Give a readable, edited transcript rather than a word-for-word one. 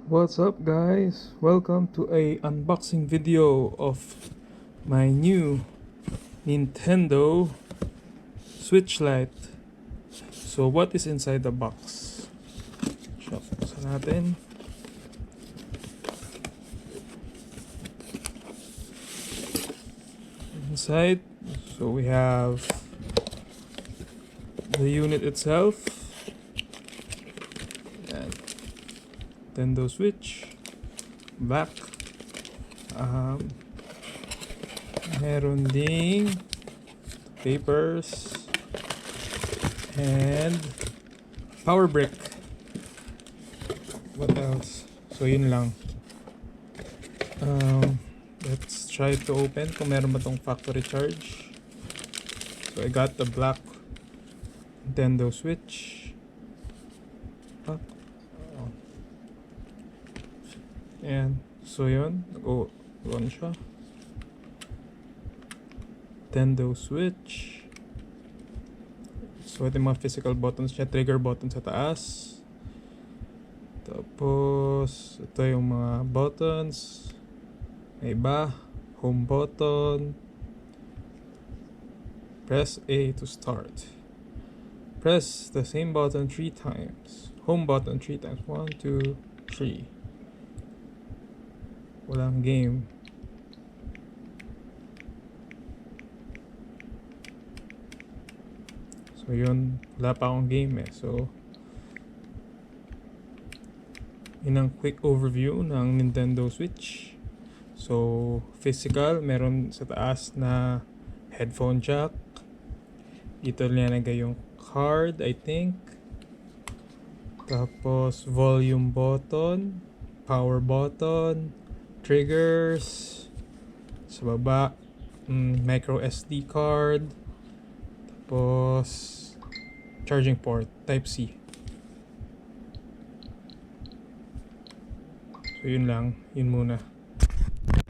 What's up guys? Welcome to a unboxing video of my new Nintendo Switch Lite. So what is inside the box? So, buksan natin. Inside, so we have the unit itself. And Nintendo Switch. Back. Meron ding papers and power brick. What else? So yun lang. Let's try to open kung meron ba tong factory charge. So I got the black Nintendo Switch. And so yun, nag-on siya. Nintendo Switch. So ito yung mga physical buttons niya, trigger button sa taas. Tapos ito yung mga buttons. May iba, home button. Press A to start. Press the same button 3 times. Home button 3 times. 1, 2, 3. Walang game. So yun, wala pa akong game eh. So yun ang quick overview ng Nintendo Switch. So physical, meron sa taas na headphone jack. Dito nilagay yung card, I think. Tapos volume button, power button, triggers. Sa baba, micro SD card. Tapos charging port, type C. So yun lang, yun muna.